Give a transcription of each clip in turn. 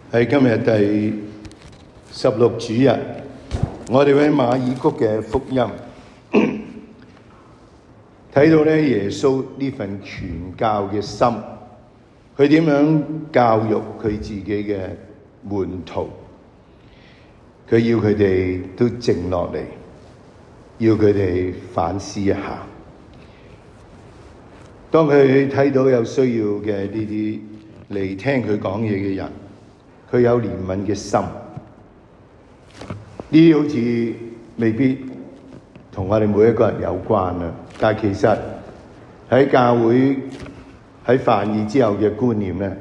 喺今日第16主日，我哋喺馬爾谷嘅福音睇到咧耶穌呢份傳教嘅心，佢點樣教育佢自己嘅門徒，佢要佢哋都靜落嚟，要佢哋反思一下。當佢睇到有需要嘅呢啲嚟聽佢講嘢嘅人，佢有憐憫嘅心。呢啲好似未必同我哋每一個人有關啊，但係其實喺教會喺梵二之後嘅觀念咧，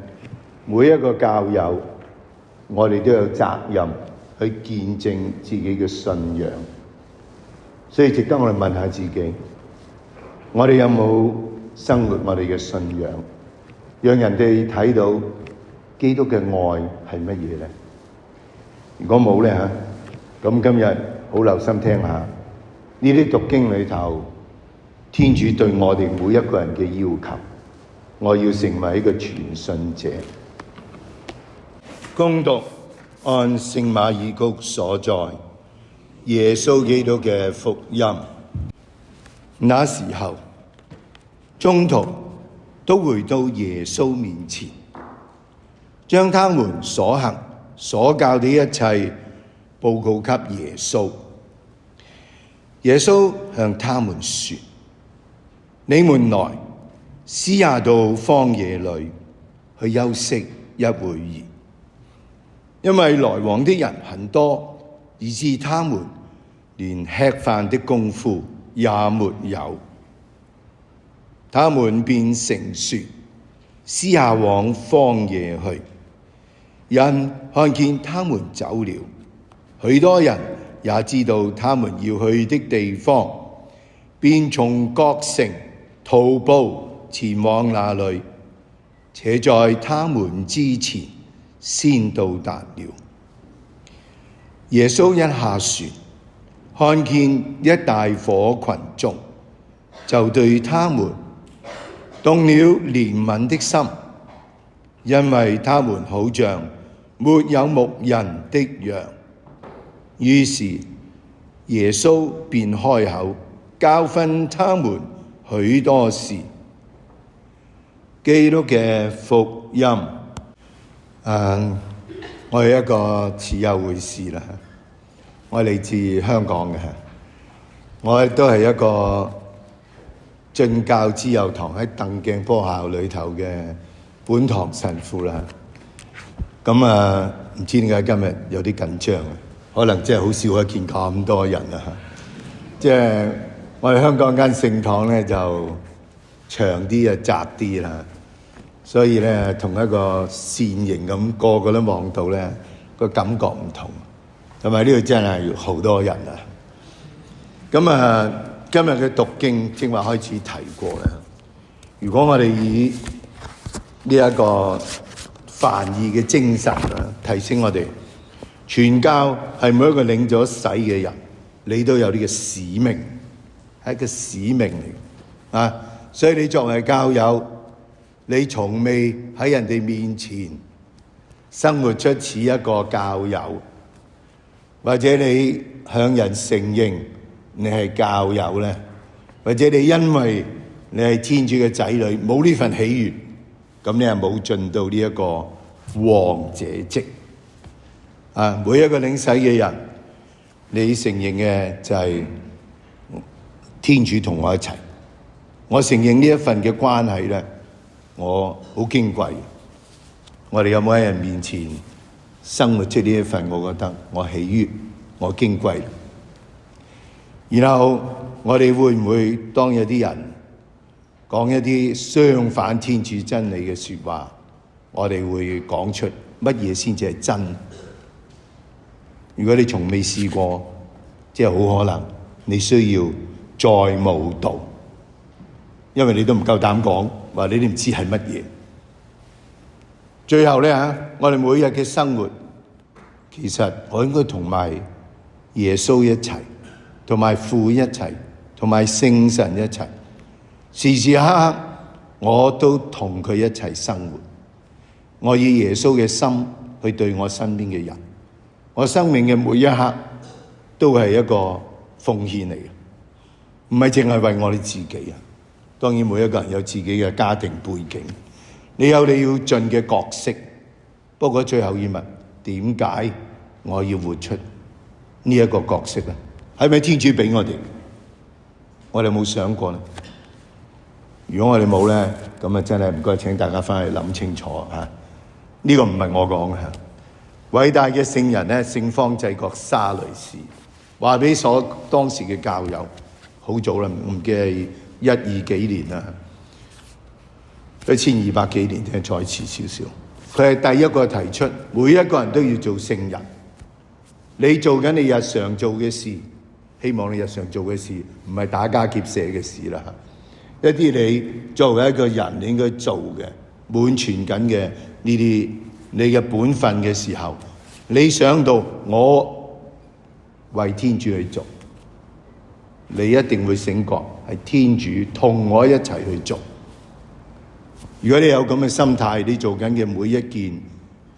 每一個教友我哋都有責任去見證自己嘅信仰，所以值得我哋問下自己，我哋有冇生活我哋嘅信仰，讓人哋睇到基督嘅愛係乜嘢咧？如果冇咧嚇，咁今日好留心聽下呢啲讀經裏頭，天主對我哋每一個人嘅要求。我要成為一個傳信者。恭讀按聖馬爾谷所載耶穌基督嘅福音。那時候，宗徒都回到耶穌面前，將他們所行所教的一切報告給耶穌。耶穌向他們說：你們來，私下到荒野裏去休息一會兒，因為來往的人很多，以致他們連吃飯的功夫也沒有。他們便乘船私下往荒野去。人看見他們走了，許多人也知道他們要去的地方，便從各城徒步前往那裏，且在他們之前先到達了。耶穌一下船，看見一大夥群眾，就對他們動了憐憫的心，因為他們好像沒有牧人的羊。於是耶穌便開口教訓他們許多事。基督嘅福音。我係一個持有會士啦，我嚟自香港嘅，我亦都係一個進教之佑堂喺鄧鏡波校裏頭嘅本堂神父啦。咁唔知點解今日有啲緊張啊？可能真係好少一見咁多人啊！即係我哋香港間聖堂咧就長啲啊，窄啲啦。所以咧，同一個扇形咁，個個都望到咧，個感覺唔同。同埋呢度真係好多人啊！咁今日嘅讀經正話開始提過啦。如果我哋以呢一個梵二嘅精神提醒我哋，傳教係每一個領咗洗嘅人，你都有呢個使命，係一個使命嚟啊！所以你作為教友，你從未喺人哋面前生活出似一個教友，或者你向人承認你係教友咧，或者你因為你係天主嘅仔女冇呢份喜悅，咁你係冇盡到呢一個王者職啊！每一個領洗嘅人，你承認嘅就係天主同我一齊，我承認呢一份嘅關係咧，我好矜貴。我哋有冇喺人面前生活出呢一份？我覺得我喜悅，我矜貴。然後我哋會唔會當有啲人講一啲相反天主真理嘅說話，我哋會講出乜嘢先至係真？如果你從未試過，即係好可能你需要再慕道，因為你都唔夠膽講，話你都唔知係乜嘢。最後咧我哋每日嘅生活，其實我應該同埋耶穌一齊，同埋父一齊，同埋聖神一齊，時時刻刻我都同佢一齊生活。我以耶穌嘅心去對我身邊嘅人。我生命嘅每一刻都係一個奉獻嚟嘅，唔係淨係為我哋自己啊。當然每一個人有自己嘅家庭背景，你有你要盡嘅角色。不過最後要問，點解我要活出呢一個角色咧？係咪天主俾我哋？我哋冇想過咧。如果我哋冇咧，咁啊真係唔該請大家翻去諗清楚嚇。呢個唔係我講嘅。偉大嘅聖人咧，聖方濟各沙雷氏話俾當時嘅教友，好早啦，唔記得120幾年啦，1200幾年，聽再遲少少。佢係第一個提出，每一個人都要做聖人。你做緊你日常做嘅事，希望你日常做嘅事唔係打家劫舍嘅事啦。一啲你作為一個人你應該做嘅，滿全緊嘅呢啲你嘅本分嘅時候，你想到我為天主去做，你一定會醒覺係天主同我一齊去做。如果你有咁嘅心態，你做緊嘅每一件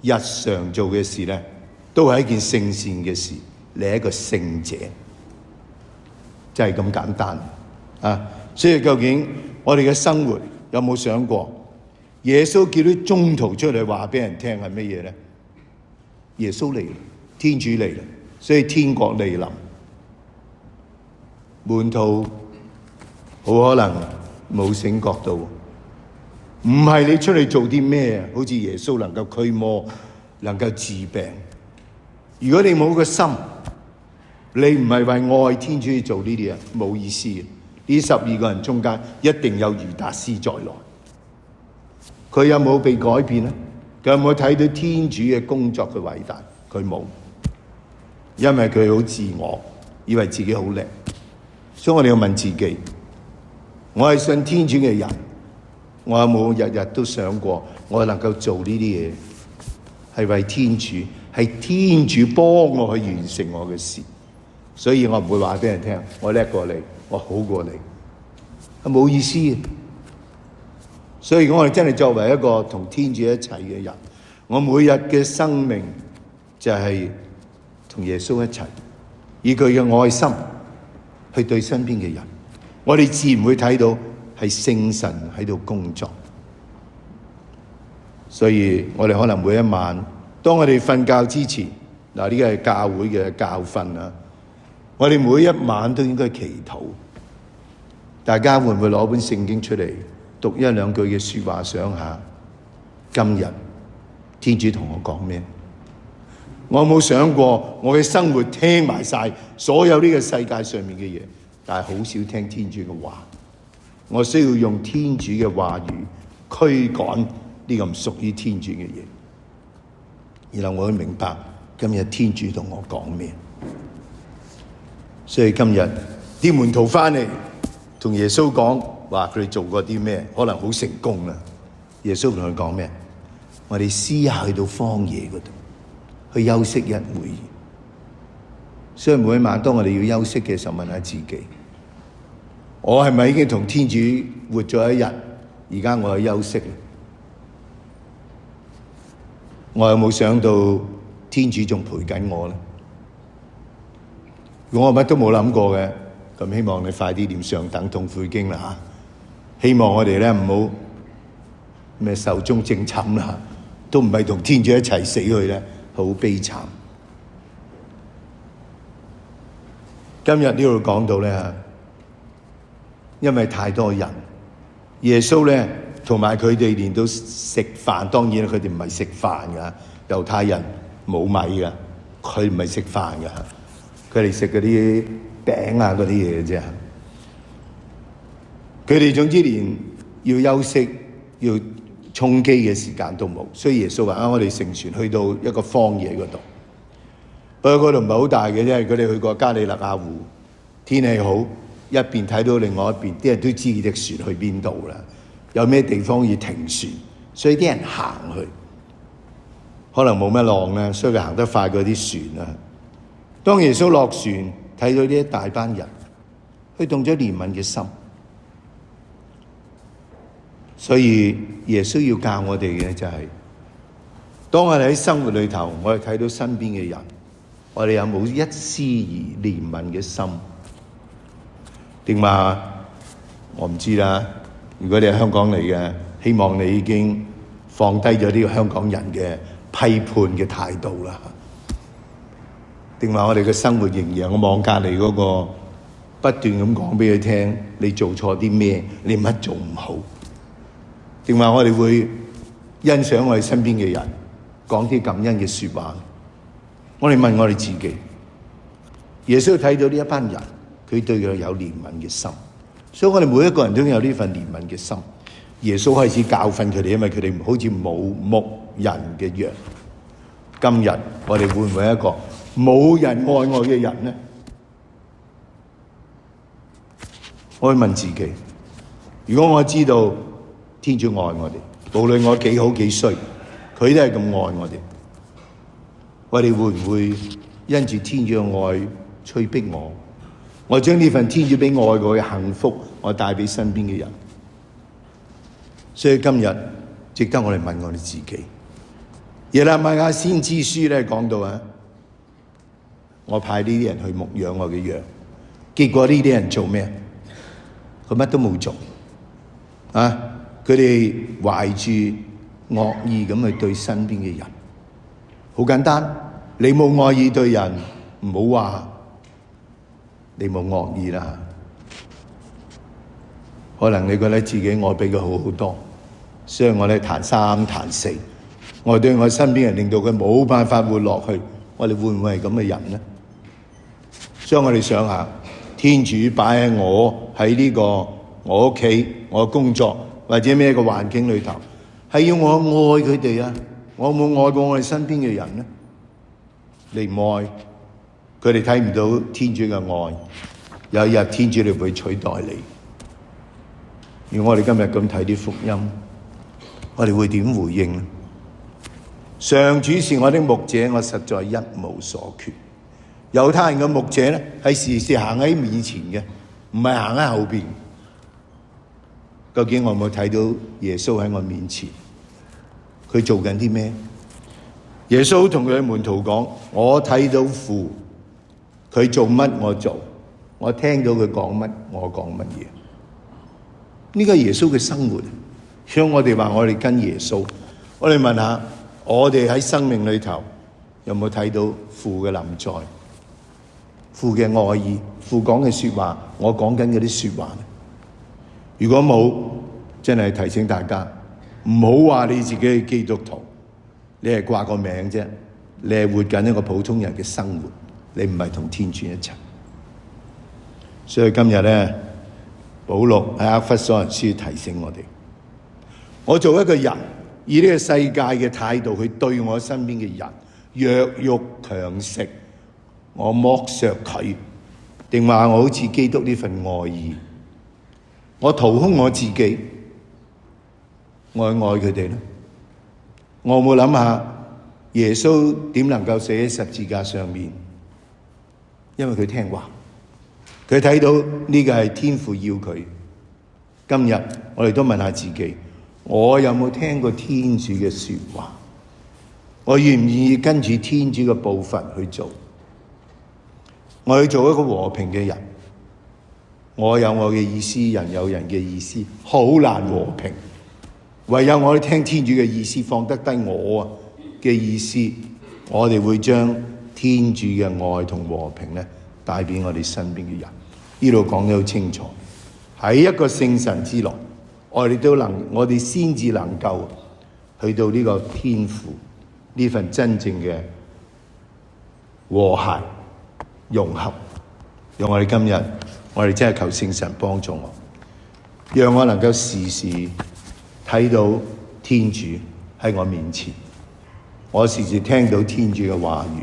日常做嘅事咧，都係一件聖善嘅事，你係一個聖者，就係咁簡單啊！所以究竟我哋嘅生活有冇想過，耶穌叫啲宗徒出嚟話俾人聽係乜嘢咧？耶穌嚟，天主嚟啦，所以天國嚟臨。門徒好可能冇醒覺到，唔係你出嚟做啲咩，好似耶穌能夠驅魔，能夠治病。如果你冇個心，你唔係為愛天主去做呢啲嘢，冇意思嘅。呢12個人中間一定有猶達斯在內，佢有冇被改變咧？佢有冇睇到天主嘅工作嘅偉大？佢冇，因為佢好自我，以為自己好叻。所以我哋要問自己，我係信天主嘅人，我有冇日日都想過我能夠做呢啲嘢係為天主，係天主幫我去完成我嘅事。所以我唔會話俾人聽我叻過你，我好過你，係冇意思嘅。所以如果我哋真係作為一個同天主一齊嘅人，我每日嘅生命就係同耶穌一齊，以佢嘅愛心去對身邊嘅人，我哋自然會睇到係聖神喺度工作。所以我哋可能每一晚，當我哋瞓覺之前，嗱，呢個係教會嘅教訓啊，我哋每一晚都應該祈禱。大家會唔會攞本聖經出嚟讀一兩句嘅說話，想下今日天主同我講咩？我有冇想過我嘅生活聽埋晒所有呢個世界上面嘅嘢，但係好少聽天主嘅話。我需要用天主嘅話語驅趕呢個唔屬於天主嘅嘢，然後我會明白今日天主同我講咩。所以今日啲門徒翻嚟同耶穌講話，佢哋做過啲咩？可能好成功啦。耶穌同佢講咩？我哋私下去到荒野嗰度去休息一會。所以每一晚當我哋要休息嘅時候，問下自己，我係咪已經同天主活咗一日？而家我去休息，我有冇想到天主仲陪緊我咧？如果我乜都冇諗過嘅，咁希望你快啲念上等痛悔經啦嚇！希望我哋咧唔好咩壽終正寢啦，都唔係同天主一齊死去咧，好悲慘。今日呢度講到咧，因為太多人，耶穌咧同埋佢哋連到食飯，當然佢哋唔係食飯噶，猶太人冇米噶，佢唔係食飯噶。佢哋食嗰啲餅啊嗰啲嘢啫，佢哋總之連要休息、要充飢嘅時間都冇，所以耶穌話我哋乘船去到一個荒野嗰度，不過嗰度唔係好大嘅啫。佢哋去過加里肋亞湖，天氣好，一邊睇到另外一邊，啲人都知隻船去邊度啦，有咩地方要停船，所以啲人行去，可能冇乜浪咧，所以佢行得快過啲船啦。當耶穌落船睇到呢一大班人，佢動咗憐憫嘅心，所以耶穌要教我哋嘅就係當我哋喺生活裏頭，我哋睇到身邊嘅人，我哋有冇一絲兒憐憫嘅心？定話我唔知啦。如果你係香港嚟嘅，希望你已經放低咗呢個香港人嘅批判嘅態度啦。定話我哋嘅生活仍然，我望隔離嗰個不斷咁講俾佢聽，你做錯啲咩，你乜做唔好？定話我哋會欣賞我哋身邊嘅人，講啲感恩嘅説話？我哋問我哋自己，耶穌睇到呢一班人，佢對佢有憐憫嘅心，所以我哋每一個人都有呢份憐憫嘅心。耶穌開始教訓佢哋，因為佢哋好似冇牧人嘅羊。今日我哋會唔會係一個冇人愛我嘅人呢？我會問自己，如果我知道天主愛我哋，無論我幾好幾衰，佢都係咁愛我哋，我哋會唔會因住天主嘅愛催逼我？我將呢份天主俾愛我嘅幸福，我帶俾身邊嘅人。所以今日值得我哋問我哋自己。耶利米亞先知書咧講到啊，我派呢啲人去牧養我嘅羊，結果呢啲人做咩？佢乜都冇做啊！佢哋懷住惡意咁去對身邊嘅人。好簡單，你冇惡意對人，唔好話你冇惡意啦。可能你覺得自己我比佢好好多，所以我哋彈三彈四，我對我身邊人令到佢冇辦法活落去，我哋會唔會係咁嘅人呢？所以我哋想下，天主擺喺我喺呢個我屋企、我工作或者咩個環境裏頭，係要我愛佢哋啊！我冇愛過我哋身邊嘅人呢？你唔愛，佢哋睇唔到天主嘅愛，有一日天主你會取代你。如果我哋今日咁睇啲福音，我哋會點回應呢？上主是我的牧者，我實在一無所缺。猶太人嘅牧者咧，係時時行喺面前嘅，唔係行喺後邊。究竟我有冇睇到耶穌喺我面前？佢做緊啲咩？耶穌同佢嘅門徒講：我睇到父，佢做乜我做，我聽到佢講乜我講乜嘢。呢個係耶穌嘅生活。所以我哋話我哋跟耶穌，我哋問下我哋喺生命裏頭有冇睇到父嘅臨在，父嘅愛意，父講嘅說話，我講緊嗰啲說話。如果冇，真係提醒大家唔好話你自己係基督徒，你係掛個名啫，你係活緊一個普通人嘅生活，你唔係同天主一齊。所以今日咧，保祿喺厄弗所人書提醒我哋，我做一個人，以呢個世界嘅態度去對我身邊嘅人，弱肉強食，我剝削佢，定話我好似基督呢份愛意，我掏空我自己，我去愛佢哋呢？我有冇諗下耶穌點能夠死喺十字架上面？因為佢聽話，佢睇到呢個係天父要佢。今日我哋都問下自己，我有冇聽過天主嘅說話？我願唔願意跟住天主嘅步伐去做？我要做一個和平嘅人，我有我嘅意思，人有人嘅意思，好難和平。唯有我哋聽天主嘅意思，放得低我嘅意思，我哋會將天主嘅愛同和平咧帶俾我哋身邊嘅人。呢度講得好清楚，喺一個聖神之內，我哋先至能夠去到呢個天父呢份真正嘅和諧融合。讓我哋今日，我哋真係求聖神幫助我，讓我能夠時時睇到天主喺我面前，我時時聽到天主嘅話語，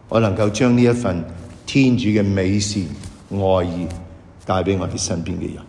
我能夠將呢一份天主嘅美善愛意帶俾我哋身邊嘅人。